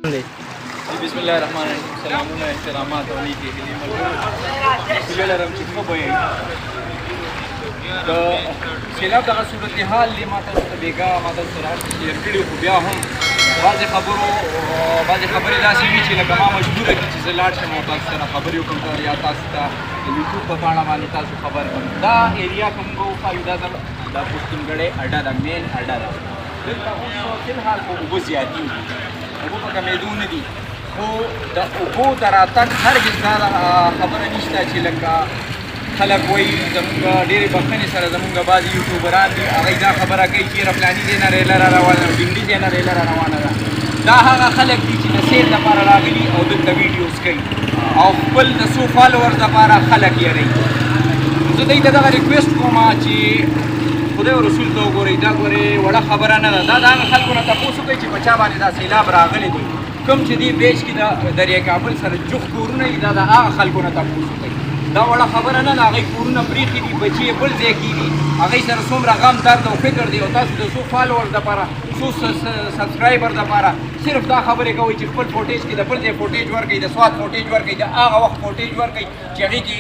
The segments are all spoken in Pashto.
بسم الله الرحمن الرحیم. سلامونه، احترامات او نیکې هیلې ملګرو. هیله لرم چې ښه به یې. د سیلاب دغه صورتحال دې ما تاسو ته بېګا ما تاسو سره شیر کړي، خو بیا هم بعضې خبرې داسې وي چې لکه ما مجبوره کړي چې زه لاړ شم او تاسو سره خبرې وکړم یا تاسو ته د یوټیوب په پاڼه باندې تاسو خبر کړم. دا ایریا که موږ وښایو دا پښتونګړۍ اډه ده، مین اډه ده. دلته اوس فی الحال خو اوبه زیاتې دي، اوبه په کمېدو نه دي، خو د اوبو د راتګ هرګز دا خبره نشته چې لکه خلک وایي زمونږ ډېرې بخښنې سره زمونږ بعضې یوټیوبران دي هغوی دا خبره کوي چې یاره فلاني ځای نه ریله را روانه ده، ډنډي ځای نه ریله را روانه ده. دا هغه خلک دي چې د سیل دپاره راغلي او دلته ویډیوز کوي او خپل د څو فالوورز دپاره خلک یېروي. زه دوی ته دغه ریکویسټ کوم چې خدای او رسول ته وګورئ، دا ګورې وړه خبره نه ده. دا د هغه خلکو نه تپوس وکړئ چې په چا باندې دا سیلاب راغلی دی. کوم چې دې بیچ کې د دریای کابل سره جوخ کورونه دي، دا د هغه خلکو نه تپوس وکړئ. دا وړه خبره نه ده، هغوی کورونه پرېښي دي، بچي یې بل ځای کې دي، هغوی سره څومره غم درد او فکر دی او تاسو د څو فالوورز دپاره څو سبسکرایبر دپاره صرف دا خبرې کوئ چې خپل فوټیج کې د بل ځای فوټیج ورکړئ، د سوات فوټیج ورکړئ، د هغه وخت فوټیج ورکړئ چې هغې کې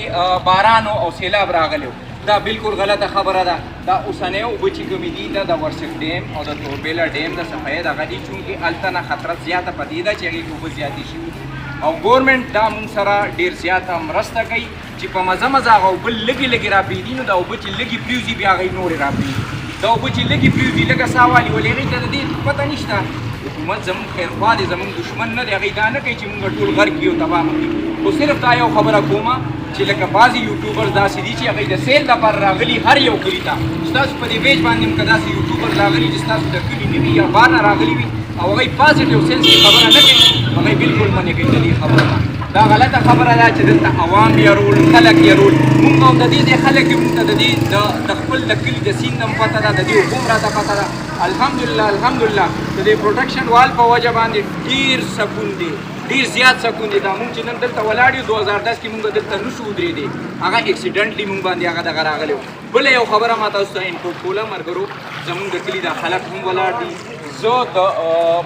باران او سیلاب راغلی و. دا بالکل غلطه خبره ده. دا اوسنۍ اوبه چې کومې دي دا د ورسک ډیم او د توربېله ډیم د صفحې دغه دي، چونکې هلته نه خطره زیاته په دې ده چې هغې کې اوبه زیاتې شوي دي او ګورمنټ دا مونږ سره ډېر زیاته مرسته کوي چې په مزه مزه هغه اوبه لږې لږې راپرېږدي، نو دا اوبه چې لږې پرېوځي بیا هغوی نورې راپرېږدي. دا اوبه چې لږې پرېوځي لږه ساه والي، ولې هغوی ته د دې پته نشته حکومت زموږ خیرخوا دی، زموږ دښمن نه دی. هغوی دا نه کوي چې مونږ ټول غرق کړي او تباه مو کړي. خو صرف دا یو خبره کومه چې لکه بعضې یوټیوبرز داسې دي چې هغوی د سیل دپاره راغلي هر یو کلي ته. ستاسو په دې پیج باندې هم که داسې یوټیوبرز راغلي چې ستاسو د کلي نه وي یا بار نه راغلي وي او هغوی پازیټیو سینس کې خبره نه کوي، هغوی بالکل منې کوي د دې خبره نه. دا غلطه خبره ده چې دلته عوام یارول، خلک یارول. مونږ هم د دې ځای خلک یو، مونږ ته د دې د خپل د کلي د سیند هم پته ده، د دې اوبو هم راته پته ده. الحمدلله د دې پروټکشن وال په وجه باندې ډېر سکون دی، ډېر زیات سکون دی. دا مونږ چې نن دلته ولاړ یو 2010 کې مونږ دلته نشو ودرېدی، هغه اکسیډنټلی مونږ باندې هغه دغه راغلی و. بله یو خبره ما تاسو ته انپوټ کوله ملګرو، زمونږ د کلي دا خلک هم ولاړ دي. زه د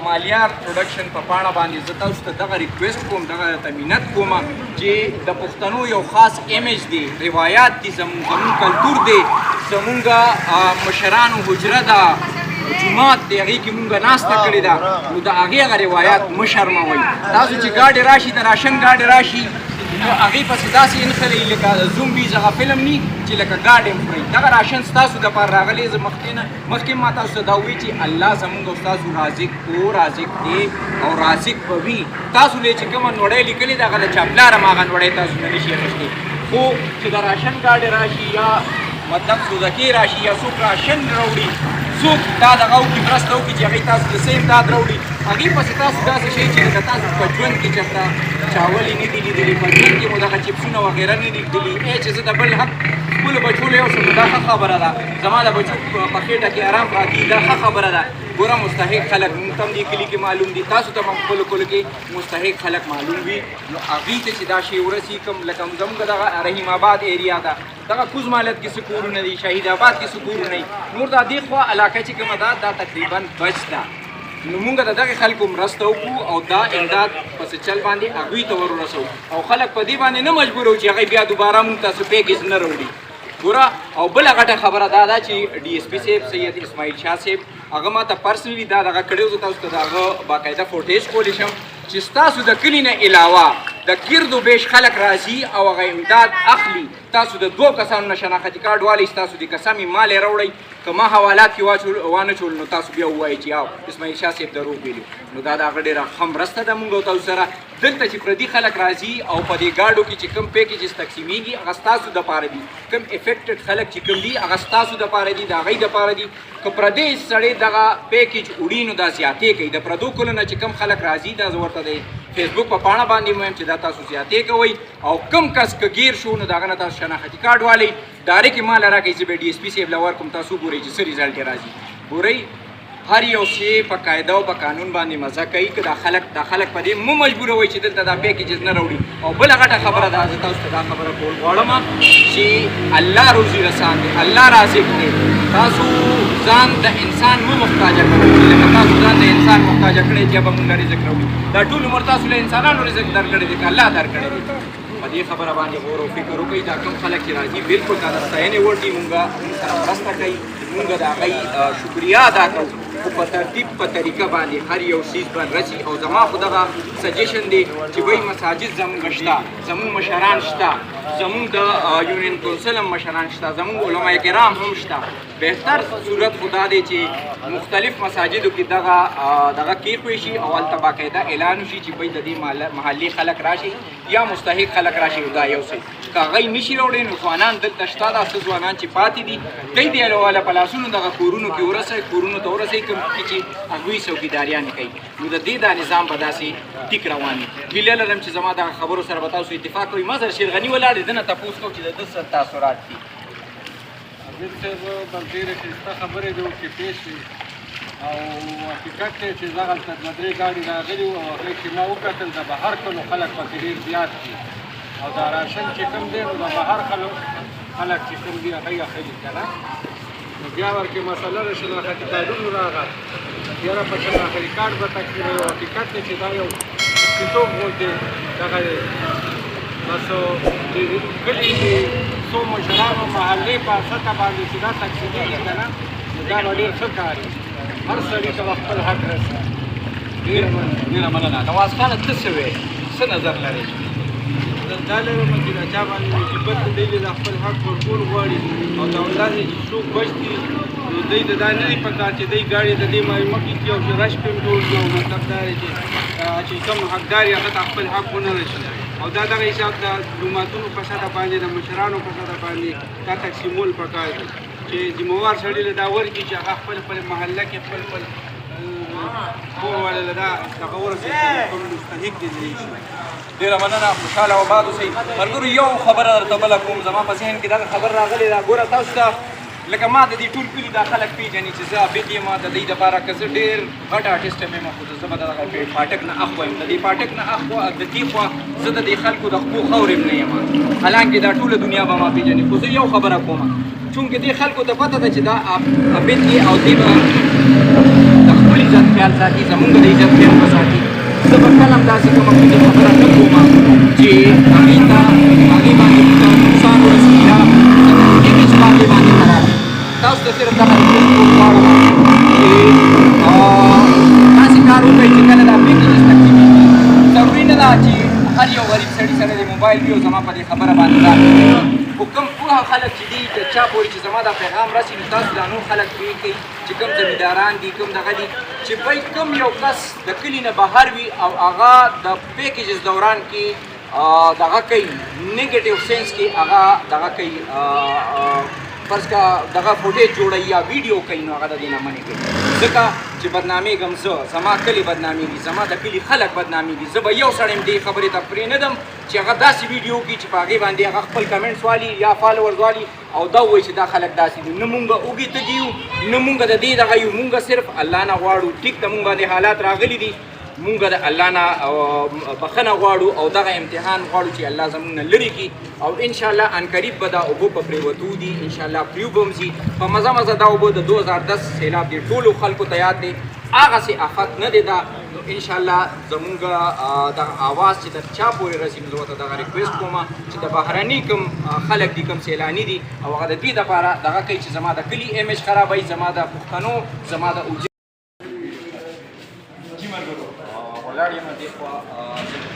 مالیار پروډکشن په پاڼه باندې زه تاسو ته دغه ریکویسټ کوم، دغه ته منت کوم چې د پښتنو یو خاص ایمیج دی، روایات دي، زمونږ کلتور دی، زمونږ مشرانو حجره ده، جومات دی، هغې کې مونږ ناسته کړې ده، نو د هغې هغه روایات مه شرموئ. تاسو چې ګاډې راشي، د راشن ګاډې راشي، نو هغې پسې داسې نښلئ لکه زومبیز هغه فلم ني چې لکه ګاډې هم خورئ. دغه راشن ستاسو دپاره راغلی. زه مخکې ما تاسو ته دا ووایي چې الله زمونږ او ستاسو رازق دی او رازق به وي. تاسو له چې کومه نوړۍ لیکلې ده هغه د چا پلار هم هغه نوړۍ تاسو نه نشي اخیستی، خو چې د راشن ګاډې راشي یا مطلب سوزکې راشي یا څوک راشن راوړي، څوک دا دغه وکړي مرسته وکړي چې هغوی تاسو د څه امداد راوړي، هغې پسې تاسو داسې شئ چې لکه تاسو په ژوند کې چېرته چاولې نه دي لیدلي، په ژوند کې مو دغه چپسونه وغیره نه دي لیدلي. چې زه د بل حق خپلو بچو له یو شم، دا ښه خبره ده. زما د بچو په خېټه کې آرام پراته دي، دا ښه خبره ده. ګوره مستحق خلک مونږ ته هم دې کلي کې معلوم دي، تاسو ته هم خپلو کلو کې مستحق خلک معلوم وي، نو هغوی ته چې دا شی ورسي. کوم لکه زموږ دغه رحیم آباد ایریا ده، دغه کوز مالت کې څه کورونه دي، شهید آباد کې څه کورونه دي، نور دا دې خوا علاقه چې کومه ده دا تقریبا بچ ده. نو مونږ د دغې خلکو مرسته وکړو او دا امداد پسې چل باندې هغوی ته ور ورسوو او خلک په دې باندې نه مجبورو چې هغوی بیا دوباره مونږ ته څه پیکیج نه راوړي. ګوره او بله غټه خبره دا ده چې ډي اس پي صاحب سید اسماعیل شاه صاحب هغه ما ته پرسنلي دا دغه کړی و، زه تاسو ته د هغه باقاعده فوټیج کولی شم چې ستاسو د کلي نه علاوه د ګرد و بیش خلک راځي او هغه امداد اخلي. تاسو د 2 کسانو نه شناختي کارډ والی، ستاسو د قسمې مال یې راوړئ، که ما حوالات کې وانه چول نو تاسو بیا ووایئ چې یاو اسماعیل شاه صاحب دروغ ویلي. نو دا د هغه ډېره ښه مرسته ده مونږ او تاسو سره. دلته چې پردي خلک راځي او په دې ګاډو کې چې کوم پیکیجز تقسیمیږي هغه ستاسو دپاره دي، کوم افیکټډ خلک چې کوم دي هغه ستاسو دپاره دي، د هغوی دپاره دي. که پردی سړی دغه پیکیج وړي نو دا زیاتې کوي. د پردو کلو نه چې کوم خلک راځي دا زه ورته د فیسبوک په پاڼه باندې مهم چې دا تاسو زیاتې کوئ او کم کس که ګیر شو نو د هغه نه تاسو شناختي کارډ والی ډایرکټ یې مال راکړئ، زه به ډي اس پي صاحب له ورکوم، تاسو ګورئ چې څه ریزلټ یې راځي. ګورئ هر یو شی په قاعده او په قانون باندې مزه کوي که دا خلک په دې مو مجبوروئ چې دلته دا پیکیجز نه راوړي او بله غټه خبره ده زه تاسو ته دا خبره کول غواړم چې الله روزي رسان دی الله رازق دی تاسو ځان د انسان مو محتاجه کوئ چې لکه تاسو ځان د انسان محتاجه کړئ چې به مونږ رزق راوړي دا ټول عمر تاسو له انسانانو رزق درکړی دی که الله درکړی دی په دې خبره باندې غور او فکر وکړئ دا کوم خلک چې راځي بالکل دا د ستاینې وړ دي مونږ سره مرسته کوي مونږ د هغوی شکریا ادا کوو خو په ترتیب په طریقه باندې هر یو څیز به رسي او زما خو دغه سجیشن دی چې وایي مساجد زمونږ شته زمونږ مشران شته زمونږ د یونین کونسل هم مشران شته زمونږ علما کرام هم شته بهتر صورت خو دا دی چې مختلف مساجدو کې دغه کیښوی شي او هلته باقاعده اعلان وشي چې بهی د دې محلي خلک راشي یا مستحق خلک راشي دا یو څه که هغوی نشي راوړی نو ځوانان دلته شته دا څه ځوانان چې پاتې دي دی د الواله په لاسونو دغه کورونو کې ورسئ کورونو ته ورسئ کوم کې چې هغوی څوکیداریانې کوي نو د دې دا نظام به داسې ټیک روان وي هیله لرم چې زما دغه خبرو سره به تاسو اتفاق کوئ مظهر شیرغني ولاړ دی ده نه تپوس کوو چې د ده څه تاثرات دي امیر صاحب په ډېرې ښایسته خبرې دې وکړې پیش شوې او حقیقت دی چې دغلته دوه درې ګاډي راغلي وو او هغې چې ما وکتل د بهر کلو خلک پکې ډېر زیات دي او دا راشن چې کوم دی نو د بهر خلک چې کوم دي هغوی اخلي که نه نو بیا ورکې مسله د شناختي کارډونو راغله یاره په شناختي کارډ به تقسیموي او حقیقت دی چې دا یو سپېڅوب غوندې دغه دی بس کلي کې څو مشرانو محلې په سطحه باندې چې دا تقسیمېږي که نه نو دا به ډېر ښه کار وي هر سړي ته به خپل حق رسي ډېره مننه نواز خانه ته څه وایې څه نظر لرې دا لرم چې د چا باندې مصیبت دی د خپل حق ورکول غواړي او دا ولادې چې څوک بچ دي نو دوی ته دا نه دي پکار چې دوی ګاډي د دې مخکې کړي او چې رش پې هم جوړ کړي او مطلب دا دی چې کوم حقدار یې هغه ته خپل حق ونه رسي او دا دغه حساب د جوماتونو په سطحه باندې د مشرانو په سطحه باندې دا تقسیمول پکار دي چې ذمهوار سړي له دا ورکړي چې هغه خپل محله کې خپل کور والا له دا دغه ورسوي کوم مستحق دي ډېره مننه خوشحاله او باد اوسئ ملګرو یو خبره درته بله کوم زما په ذهن کې دغه خبر راغلی ده ګوره تاسو ته لکه ما د دې ټول کلي دا خلک پېژني چې زه عابد یم د دوی دپاره که زه ډېر غټ آرټسټ یم خو زه به دغه پاټک نه اخوا یم د دې پاټک نه اخوا د دې خوا زه د دې خلکو د خپو خورې نه یم حالانکې دا ټوله دنیا به ما پېژني خو زه یو خبره کوم چونکې دې خلکو ته پته ده چې دا عابد دي او دوی به د خپل عزت خیال ساتي زمونږ د عزت خیال به ساتي زه به کله هم داسې کومه کومې خبره نه کوم چې هغې ته هغې باندې نقصان ورسي یا امیج باندې خراب تاسو ته صرف دغه ریکویسټ کوم غواړم چې داسې کار وکړئ چې کله دا پیکیجز تقسیمېږي ضروري نه ده چې هر یو غریب سړي سره د موبایل وي او زما په دې خبره باندې ځان کوي خو کوم پوهه خلک چې دي د چا پورې چې زما دا پیغام رسي نو تاسو دا نور خلک پوهې کوي چې کوم زمینداران دي کوم دغه دي چې بای کوم یو کس د کلي نه بهر وي او هغه د پیکیجز دوران کې دغه کوي نیګیټیو سینس کې هغه دغه کوي فرض کا دغه فوټیج جوړوي یا ویډیو کوي نو هغه د دې نه منې کوي ځکه چې بدنامېږم زه زما کلي بدنامېږي زما د کلي خلک بدنامېږي زه به یو سړی م دې خبرې ته پرېنږدم چې هغه داسې ویډیو کړي چې په هغې باندې هغه خپل کمنټس والي یا فالوورز والي او دا ووایي چې دا خلک داسې دي نه مونږ اوږې تږي یو نه مونږ د دې دغه یو مونږ صرف الله نه غواړو ټیک ده مونږ باندې حالات راغلي دي مونږ د الله نه بخښنه غواړو او دغه امتحان غواړو چې الله زموږ نه لرې کړي او انشاءالله عنقریب به دا اوبه په پرېوتو دي انشاءالله پریو به هم ځي په مزه مزه دا اوبه د 2010 سیلاب دي ټولو خلکو ته یاد دی هغسې آفت نه دی دا نو انشاءالله زمونږ دغه آواز چې تر چا پورې رسي نو زه ورته دغه ریکویسټ کوم چې د بهرني کوم خلک دي کوم سیلاني دي او هغه د دې دپاره دغه کوي چې زما د کلي امیج خرابوي زما د پښتنو زما د ولاړ یم دې خوا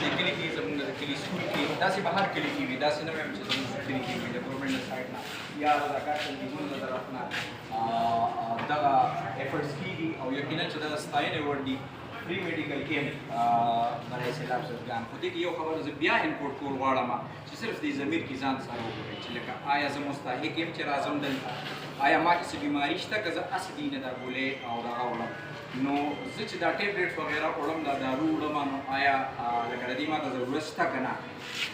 دې کلي کې زموږ د کلي سکول کې داسې به هر کلي کې وي داسې نه وایم چې زموږ کلي کې وي د ګورمنټ د سایډ نه یا رضاکار تنظیمونو د طرف نه دغه ایفرټس کېږي او یقینا چې دغه ستاینې وړ دي فری میډیکل کیمپ برای سیلاب زدګان خو دې کې یو خبره زه بیا امپورټ کول غواړم چې صرف دې ضمیر کې ځان سره وګورئ چې لکه آیا زه مستحق یم چې راځم دلته آیا ما کې څه بیماري شته که زه هسې دې نه دا ګولې او دغه وړم نو زه چې دا ټیبلیټس وغیره وړم دا دارو وړم نو آیا لکه د دې ما ته ضرورت شته که نه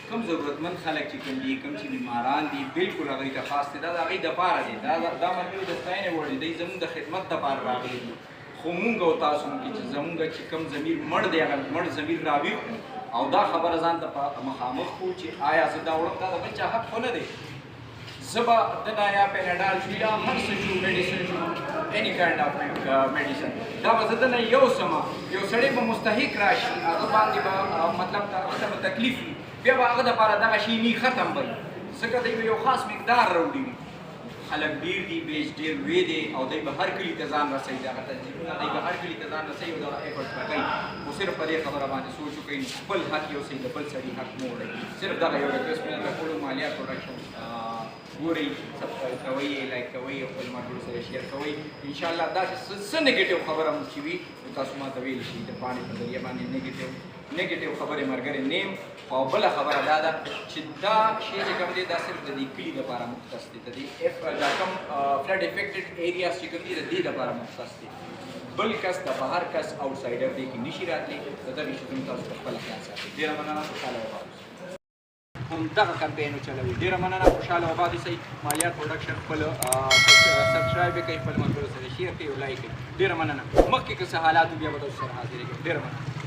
کوم ضرورتمند خلک چې کوم دي کوم چې بیماران دي بالکل هغوی ته خاص دی دا د هغوی دپاره دی دا ملګري د ستاینې وړ دي دوی زموږ د خدمت دپاره راغلي دي خو مونږ او تاسو کې چې زمونږ چې کوم ضمیر مړ دی هغه مړ ضمیر راوي او دا خبره ځان ته مخامخ کړو چې آیا زه دا وړم دا د بل چا حق خو نه دی زه به دنه یا پیناډال شو یا هر څه شو میډیسن شو any kind of medicine دا به زه دنه یو سمه یو سړی به مستحق راشي هغه باندې به مطلب هغه ته به تکلیف وي بیا به هغه دپاره دغه شي نی ختم وي ځکه دی به یو خاص مقدار راوړي وي خلک ډېر دي بیچ ډېر لوی دی او دی به هر کلي ته ځان رسوي دغه تنظیمونه دی به هر کلي ته ځان رسوي او دغه ایفرټ به کوي خو صرف په دې خبره باندې سوچ وکړئ خپل حق یو صحیح د بل سړي حق مه وړئ صرف دغه یو ریکویسټ مې د ټولو مالیات پروډکشن ګورئ سبسکرایب کوئ لایک کوئ او خپل ملګرو سره شیر کوئ انشاءالله داسې څه نیګیټیو خبره مو چې وي تاسو ما ته ویلی شي د پاڼې په ذریعه باندې نیګیټیو خبرې مرګرې نیم او بله خبره دا ده چې دا شی چې کوم دی دا صرف د دې کلي دپاره مختص دی د دې دا کوم فلډ افیکټډ ایریاز چې کوم دي د دې دپاره مختص دی بل کس د بهر کس آوټسایډر دی کې نشي راتلی د دغې شیزونو تاسو په خپله خیال ساتئ ډېره مننه خوشحاله وباد هم دغه کمپین وچلوي ډېره مننه خوشحاله وباد اوسئ مالیات پروډکشن خپل سبسکرایب یې کوئ خپل ملګرو سره شیر کوئ او لایک کوئ ډېره مننه مخکې که څه حالات بیا به تاسو سره حاضرېږم ډېره مننه